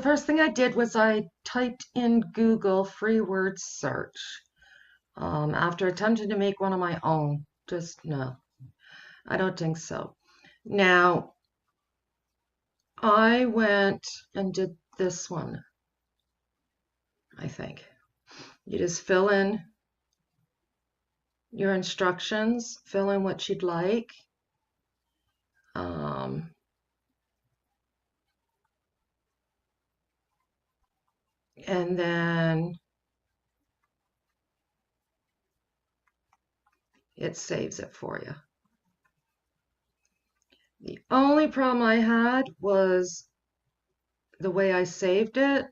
first thing I did was I typed in Google free word search after attempting to make one of my own. Just no, I don't think so. Now, I went and did this one, I think. You just fill in your instructions, fill in what you'd like. And then it saves it for you. The only problem I had was the way I saved it.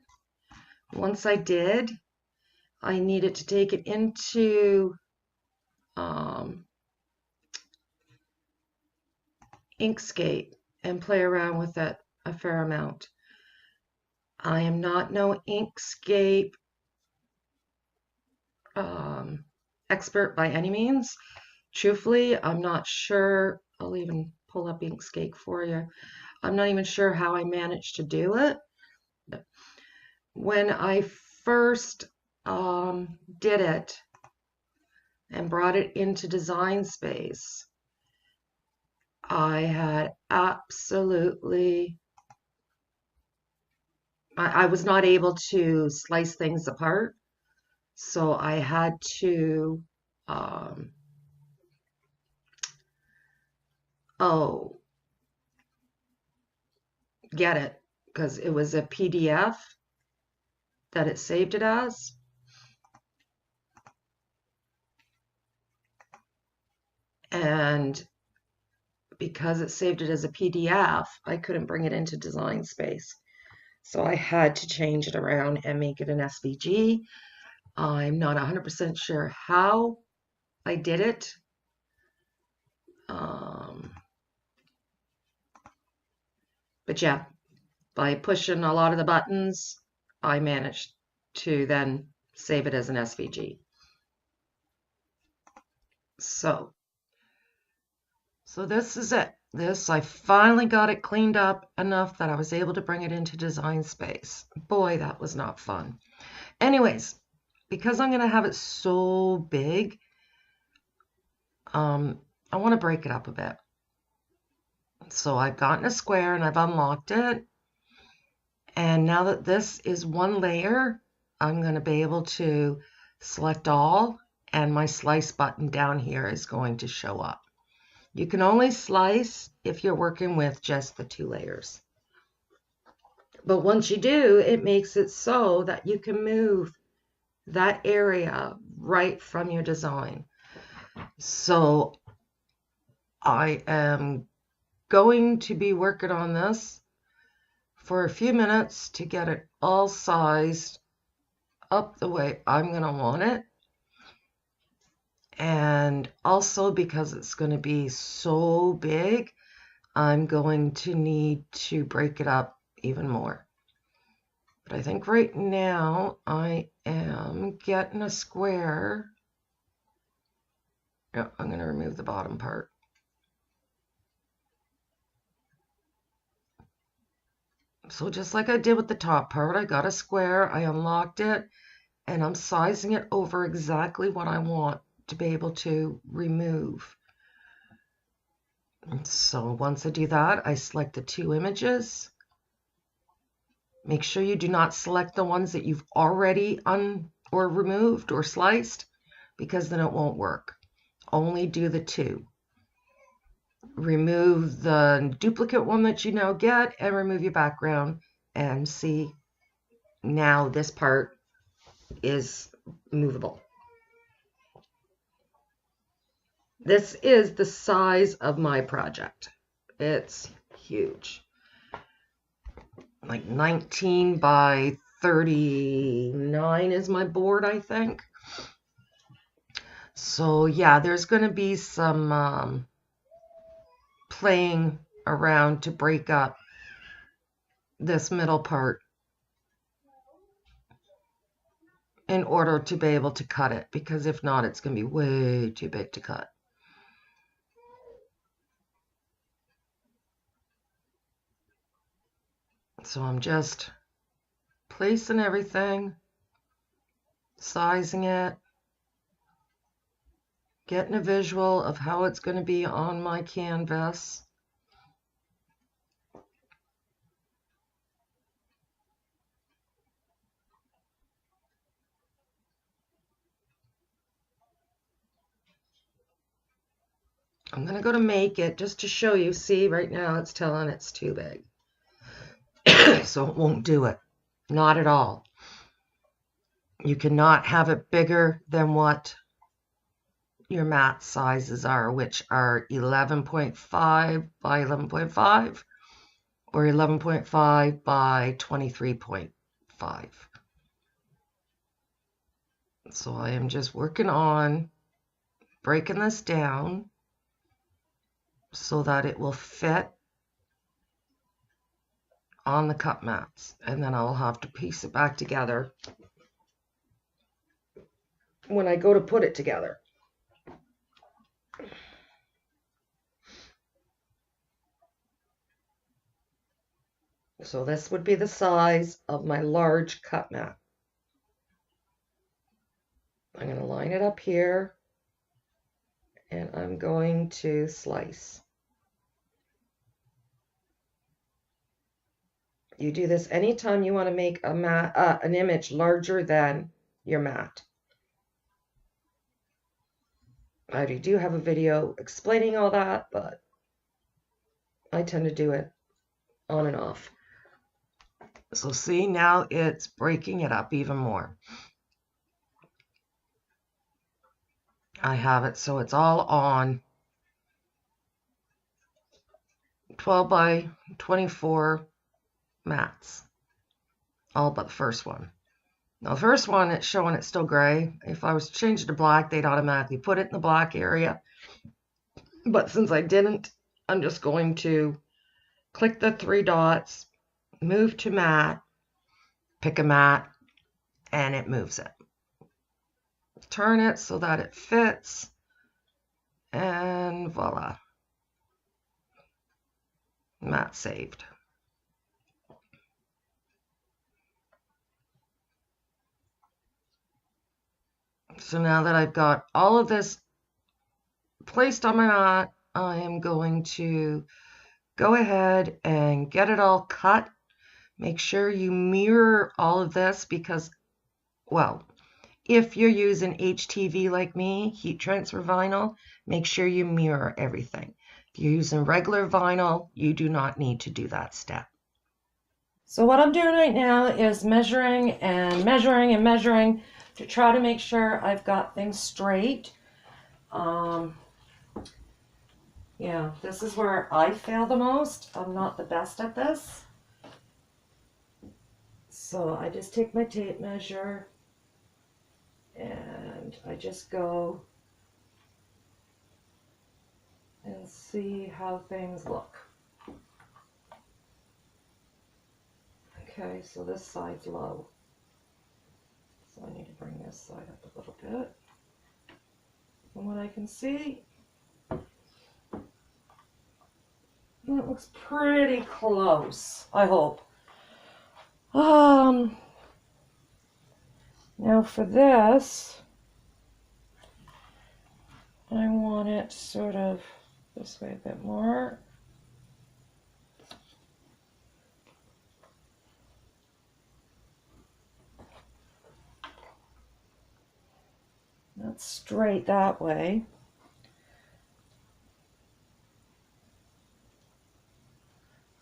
Once I did, I needed to take it into Inkscape and play around with it a fair amount. I am not no Inkscape expert by any means. Truthfully, I'm not sure. I'll even pull up Inkscape for you. I'm not even sure how I managed to do it. When I first did it and brought it into Design Space, I had absolutely, I was not able to slice things apart. So I had to, get it, because it was a PDF that it saved it as. And because it saved it as a PDF, I couldn't bring it into Design Space. So I had to change it around and make it an SVG. I'm not 100% sure how I did it. But yeah, by pushing a lot of the buttons, I managed to then save it as an SVG. So this is it. I finally got it cleaned up enough that I was able to bring it into Design Space. Boy, that was not fun. Anyways, because I'm going to have it so big, I want to break it up a bit. So I've gotten a square and I've unlocked it. And now that this is one layer, I'm going to be able to select all, and my slice button down here is going to show up. You can only slice if you're working with just the 2 layers. But once you do, it makes it so that you can move that area right from your design. So I am going to be working on this for a few minutes to get it all sized up the way I'm going to want it. And also, because it's going to be so big, I'm going to need to break it up even more. But I think right now I am getting a square. Yeah, I'm going to remove the bottom part. So just like I did with the top part, I got a square, I unlocked it, and I'm sizing it over exactly what I want to be able to remove. And so once I do that, I select the 2 images. Make sure you do not select the ones that you've already or removed or sliced, because then it won't work. Only do the 2. Remove the duplicate one that you now get and remove your background, and see, now this part is movable. This is the size of my project. It's huge. Like 19 by 39 is my board, I think. So yeah, there's going to be some playing around to break up this middle part in order to be able to cut it, because if not, it's going to be way too big to cut. So I'm just placing everything, sizing it, getting a visual of how it's going to be on my canvas. I'm going to go to make it just to show you. See, right now it's telling it's too big. So it won't do it. Not at all. You cannot have it bigger than what your mat sizes are, which are 11.5 by 11.5 or 11.5 by 23.5. So I am just working on breaking this down so that it will fit on the cut mats, and then I'll have to piece it back together when I go to put it together. So this would be the size of my large cut mat. I'm going to line it up here, and I'm going to slice. You do this anytime you want to make a mat, an image larger than your mat. I already do have a video explaining all that, but I tend to do it on and off. So see, now it's breaking it up even more. I have it so it's all on 12 by 24 mats, all but the first one. Now the first one, it's showing it's still gray. If I was to change it to black, they'd automatically put it in the black area. But since I didn't, I'm just going to click the 3 dots, move to mat, pick a mat, and it moves it. Turn it so that it fits, and voila, mat saved. So now that I've got all of this placed on my mat, I am going to go ahead and get it all cut. Make sure you mirror all of this because, well, if you're using HTV like me, heat transfer vinyl, make sure you mirror everything. If you're using regular vinyl, you do not need to do that step. So what I'm doing right now is measuring and measuring and measuring to try to make sure I've got things straight. Yeah, this is where I fail the most. I'm not the best at this. So I just take my tape measure and I just go and see how things look. Okay, so this side's low. So I need to bring this side up a little bit. From what I can see, that looks pretty close, I hope. Now for this, I want it sort of this way a bit more. Not straight that way.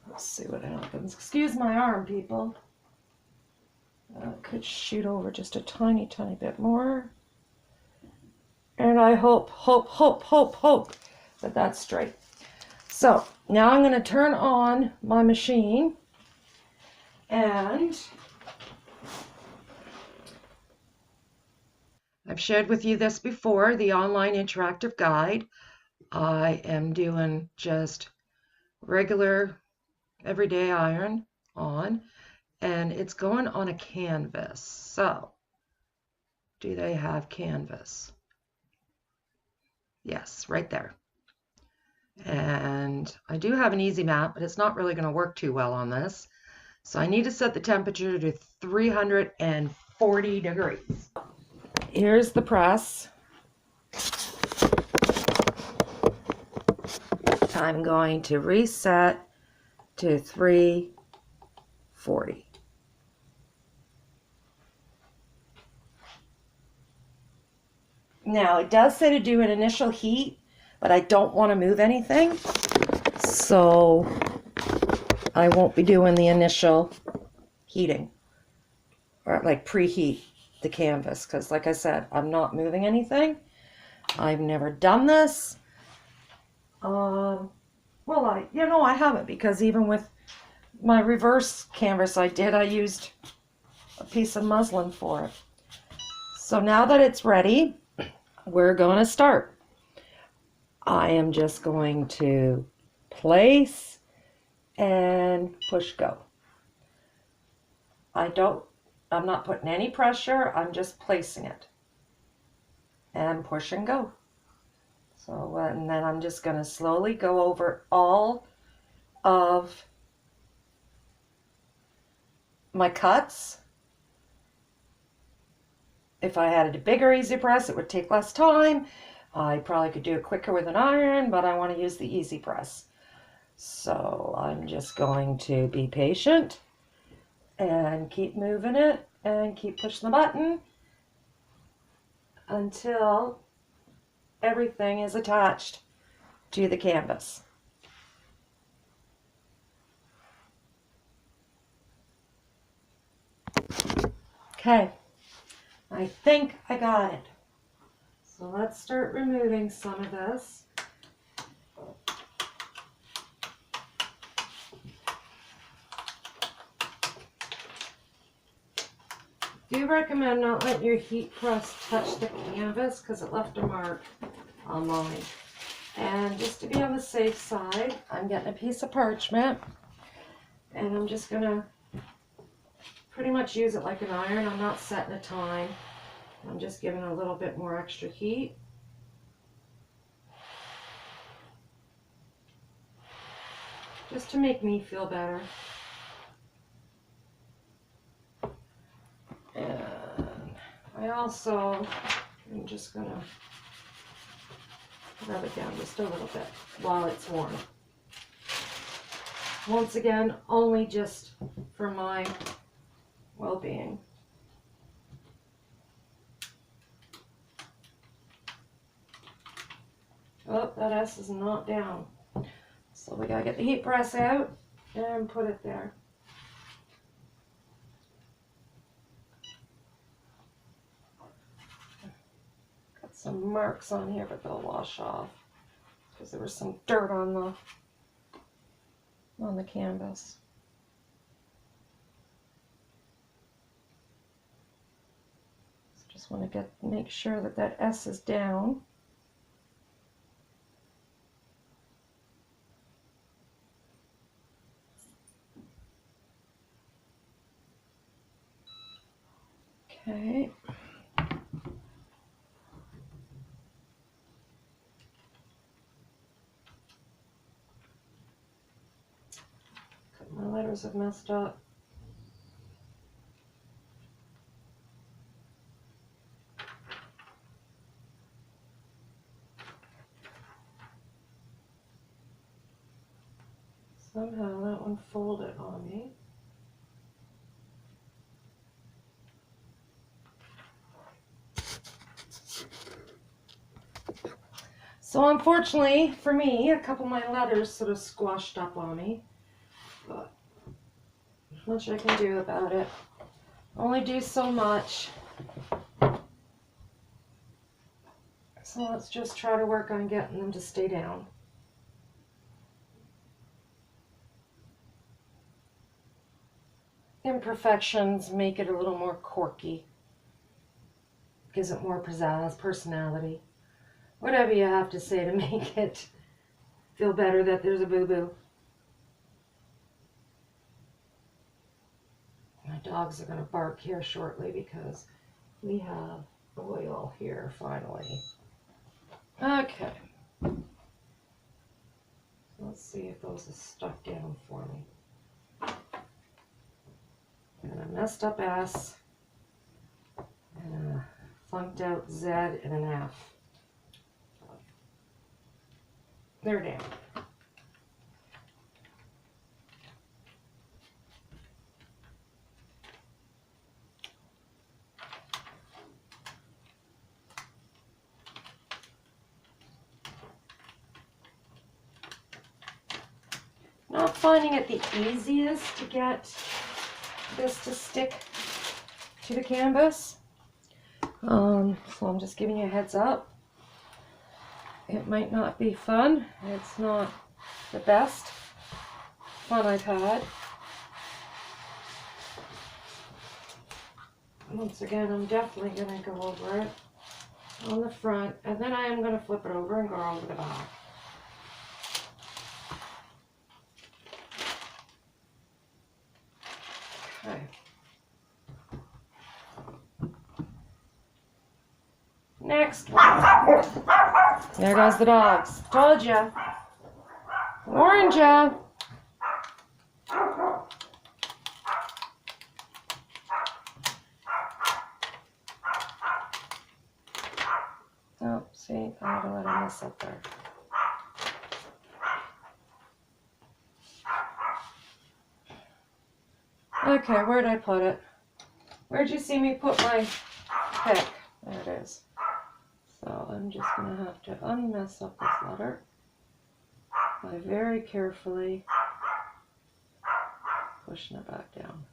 Let's see what happens. Excuse my arm, people. Could shoot over just a tiny bit more. And I hope that that's straight. So now I'm going to turn on my machine and I've shared with you this before, the online interactive guide. I am doing just regular everyday iron on, and it's going on a canvas. So, do they have canvas? Yes, right there. And I do have an easy mat, but it's not really going to work too well on this. So I need to set the temperature to 340 degrees. Here's the press. I'm going to reset to 340. Now it does say to do an initial heat, but I don't want to move anything, so I won't be doing the initial heating, or like preheat the canvas, because like I said, I'm not moving anything. I've never done this. Well, I haven't, because even with my reverse canvas I used a piece of muslin for it. So now that it's ready, we're going to start. I am just going to place and push go. I'm not putting any pressure, I'm just placing it. And push and go. So, and then I'm just going to slowly go over all of my cuts. If I had a bigger easy press, it would take less time. I probably could do it quicker with an iron, but I want to use the easy press. So I'm just going to be patient and keep moving it and keep pushing the button until everything is attached to the canvas. Okay, I think I got it. So let's start removing some of this. Do you recommend not letting your heat press touch the canvas, because it left a mark on mine. And just to be on the safe side, I'm getting a piece of parchment and I'm just going to pretty much use it like an iron. I'm not setting a time. I'm just giving a little bit more extra heat. Just to make me feel better. And I also am just going to rub it down just a little bit while it's warm. Once again, only just for my well-being. Oh, that S is not down. So we gotta get the heat press out and put it there. Got some marks on here, but they'll wash off because there was some dirt on the canvas. So just want to make sure that that S is down. Okay. My letters have messed up. Somehow that one folded on me. So unfortunately for me, a couple of my letters sort of squashed up on me. But not much I can do about it. Only do so much. So let's just try to work on getting them to stay down. Imperfections make it a little more quirky. Gives it more pizzazz, personality. Whatever you have to say to make it feel better that there's a boo-boo. My dogs are going to bark here shortly because we have oil here finally. Okay. Let's see if those are stuck down for me. a messed up S, and a flunked out Z and an F. They're down. Not finding it the easiest to get this to stick to the canvas. So I'm just giving you a heads up. It might not be fun. It's not the best fun I've had. Once again, I'm definitely going to go over it on the front, and then I am going to flip it over and go over the back. Okay. Next one. There goes the dogs. Told ya. Warned ya. Oh, see, I had to let him mess up there. Okay, where'd I put it? Where'd you see me put my pick? There it is. So I'm just going to have to unmess up this letter by very carefully pushing it back down.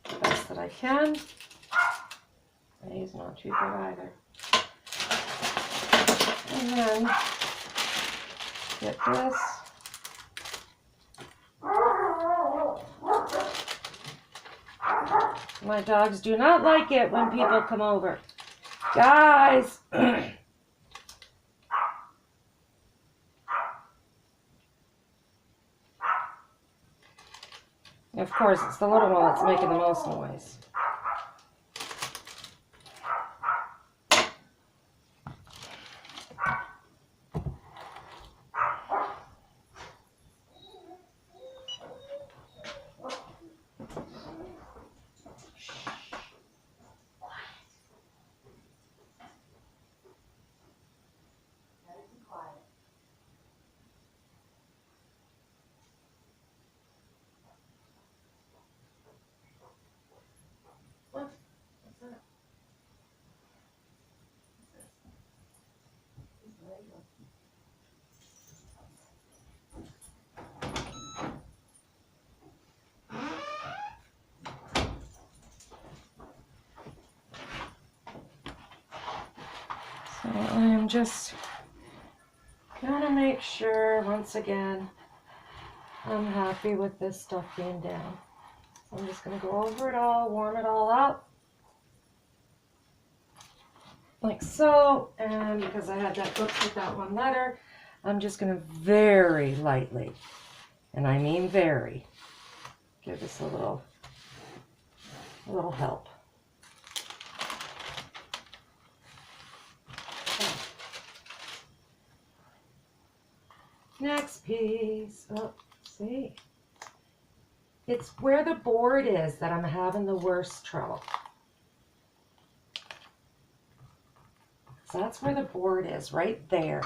The best that I can. And he's not too good either. And then get this. My dogs do not like it when people come over. Guys! Of course, it's the little one that's making the most noise. So I am just going to make sure, once again, I'm happy with this stuff being down. So I'm just going to go over it all, warm it all up, like so. And because I had that book with that one letter, I'm just going to very lightly, and I mean very, give this a little help. Next piece. Oh, see. It's where the board is that I'm having the worst trouble. So that's where the board is, right there.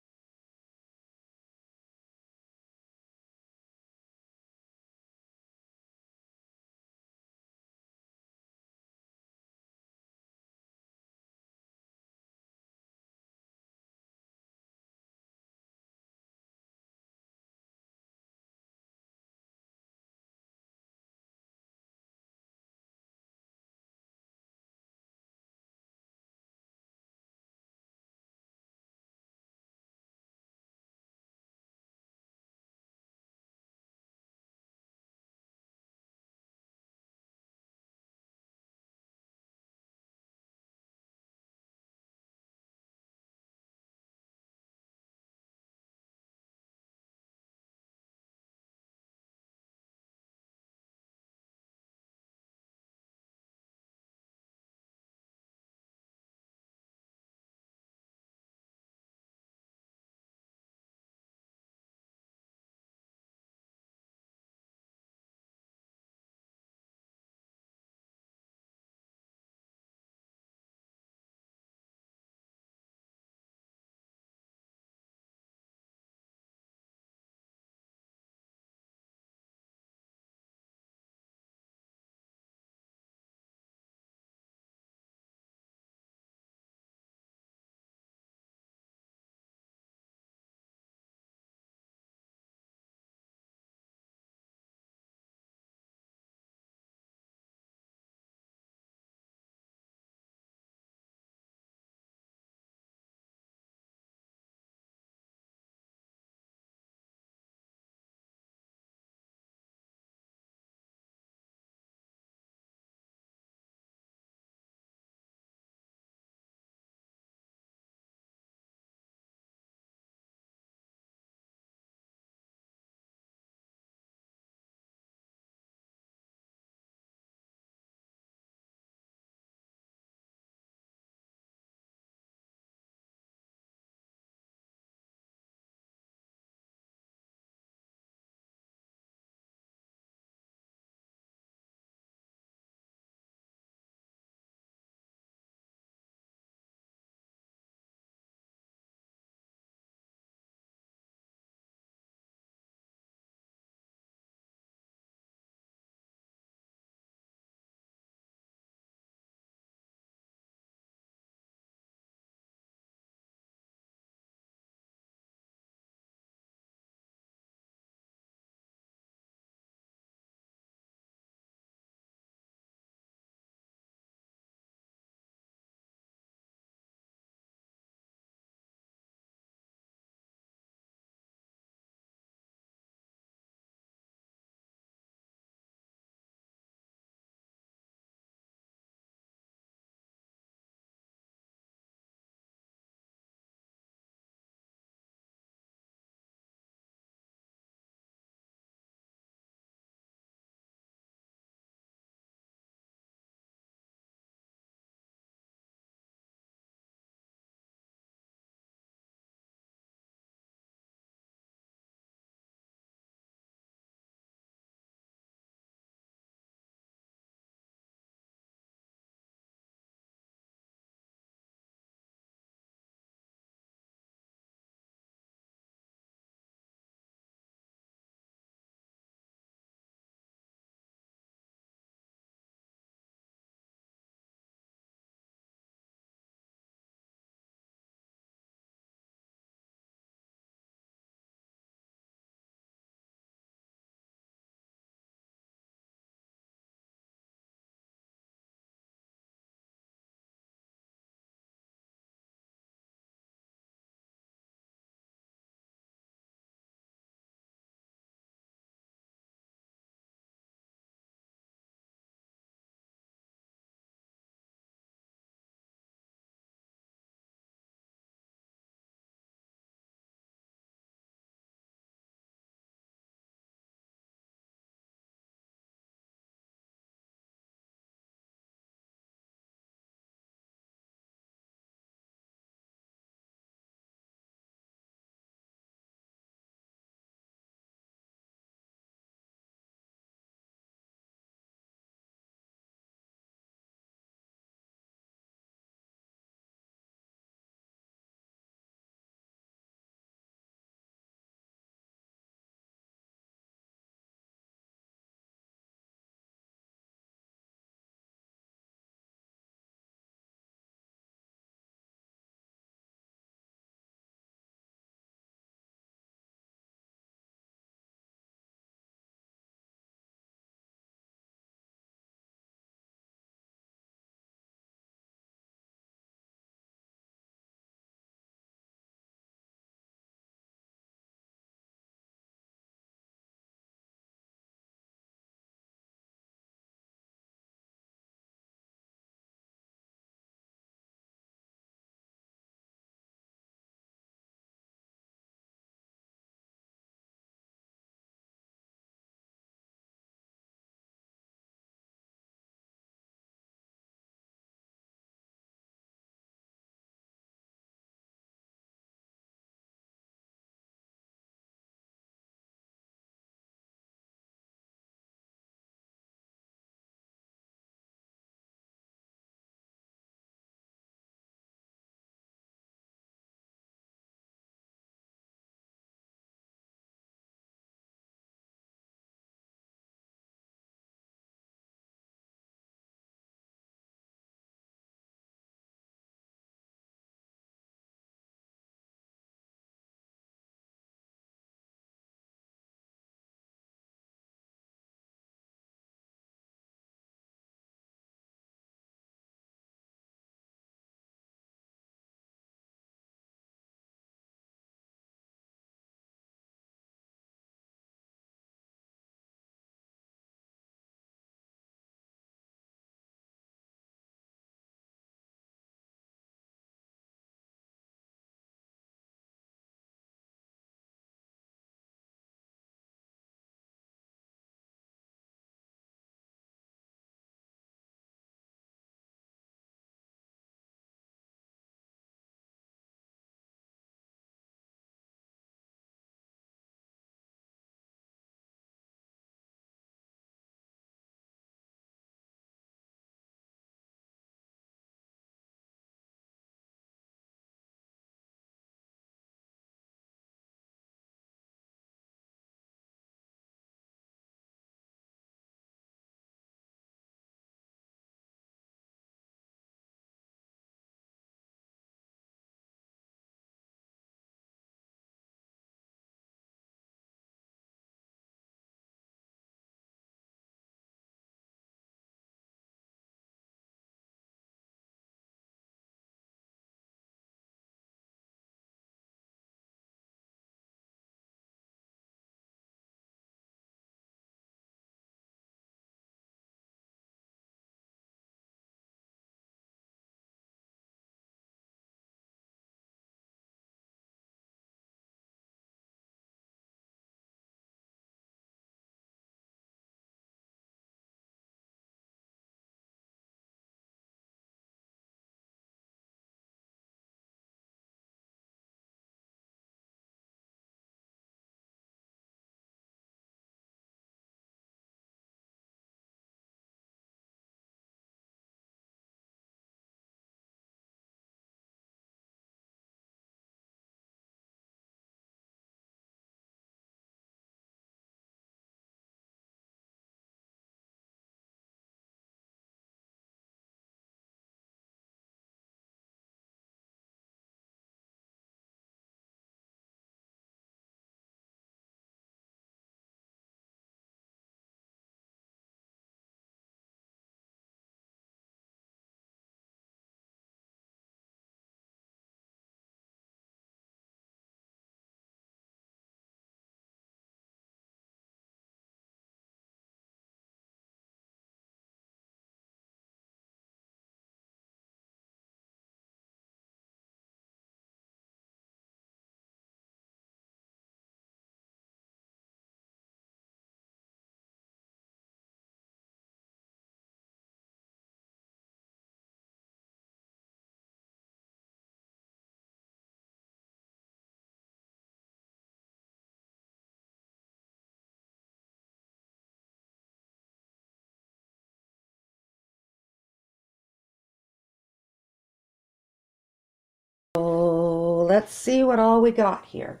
let's see what all we got here.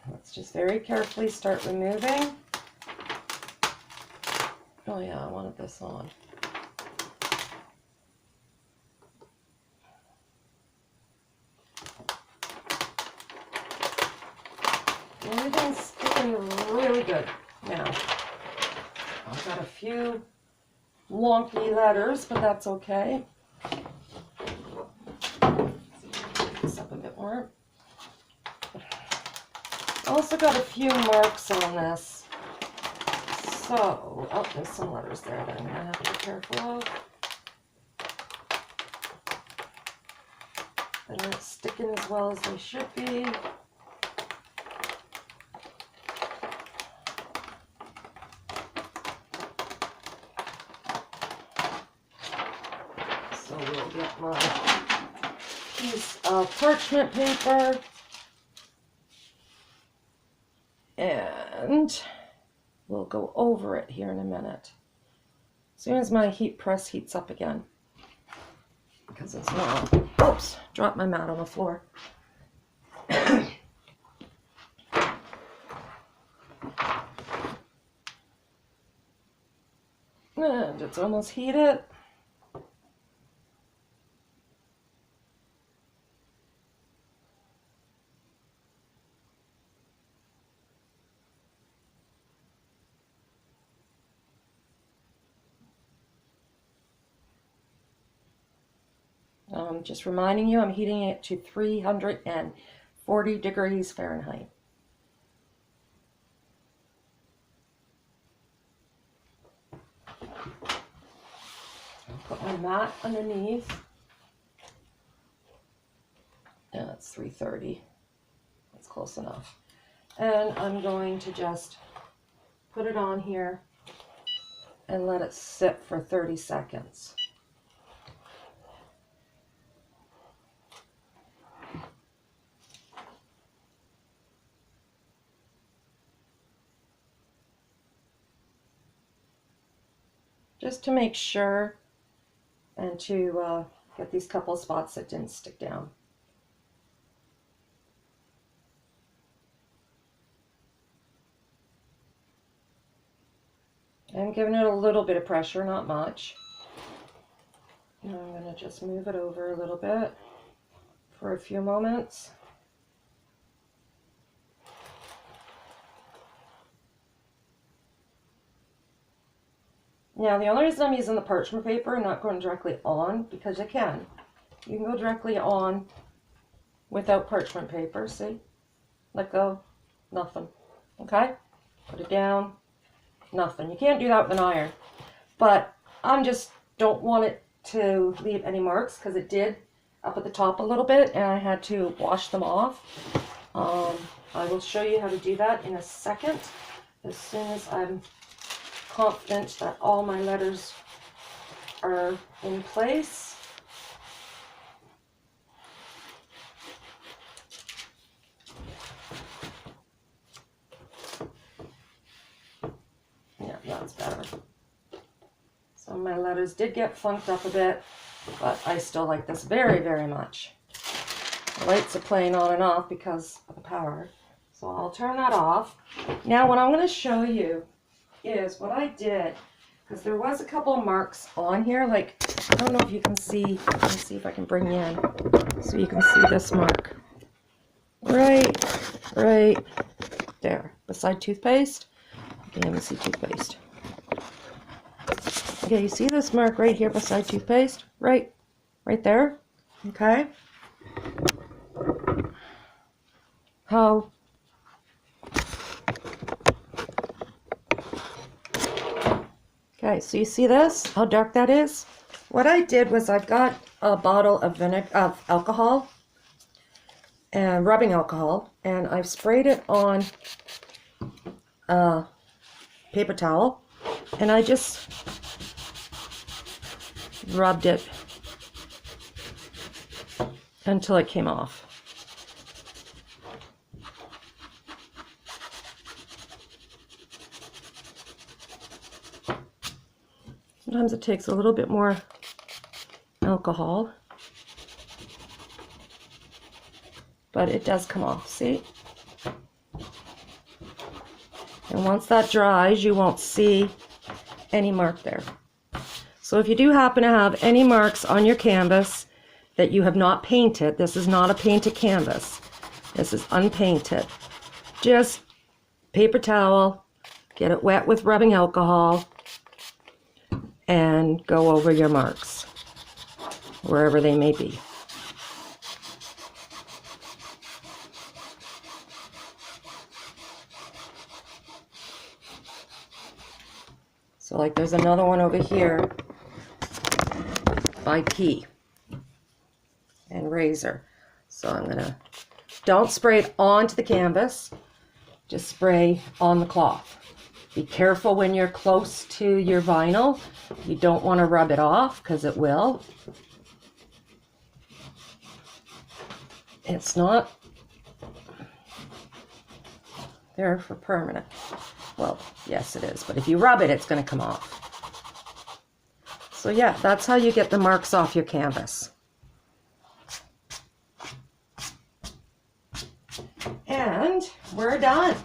Let's just very carefully start removing. Oh yeah, I wanted this on. Everything's sticking really good now. I've got a few wonky letters, but that's okay. Pick this up a bit more. Also got a few marks on this. So, oh, there's some letters there that I'm going to have to be careful of. They're not sticking as well as they should be. So we'll get my piece of parchment paper and we'll go over it here in a minute. As soon as my heat press heats up again. Because it's not. Oops, dropped my mat on the floor. And it's almost heated. Just reminding you, I'm heating it to 340 degrees Fahrenheit. I'll put my mat underneath. And it's 330. That's close enough. And I'm going to just put it on here and let it sit for 30 seconds. Just to make sure and to get these couple spots that didn't stick down. I'm giving it a little bit of pressure, not much. Now I'm going to just move it over a little bit for a few moments. Now the only reason I'm using the parchment paper and not going directly on, because you can go directly on without parchment paper, see? Let go, nothing, okay? Put it down, nothing. You can't do that with an iron, but I just don't want it to leave any marks because it did up at the top a little bit and I had to wash them off. I will show you how to do that in a second as soon as I'm confident that all my letters are in place. Yeah, that's better. So my letters did get flunked up a bit, but I still like this very, very much. The lights are playing on and off because of the power, so I'll turn that off. Now what I'm going to show you is what I did, because there was a couple of marks on here, like, I don't know if you can see, let me see if I can bring you in, so you can see this mark. Right there, beside toothpaste. Okay, let me see toothpaste. Okay, you see this mark right here beside toothpaste? Right there, okay? How Okay, so you see this? How dark that is? What I did was I've got a bottle of alcohol and rubbing alcohol, and I've sprayed it on a paper towel, and I just rubbed it until it came off. Sometimes it takes a little bit more alcohol. but it does come off, see? And once that dries, you won't see any mark there. So if you do happen to have any marks on your canvas that you have not painted, this is not a painted canvas, this is unpainted, just paper towel, get it wet with rubbing alcohol, and go over your marks, wherever they may be. So like there's another one over here by P and razor. So I'm gonna, don't spray it onto the canvas, just spray on the cloth. Be careful when you're close to your vinyl. You don't want to rub it off because it will. It's not there for permanent. Well, yes it is, but if you rub it, it's going to come off. So yeah, that's how you get the marks off your canvas. And we're done.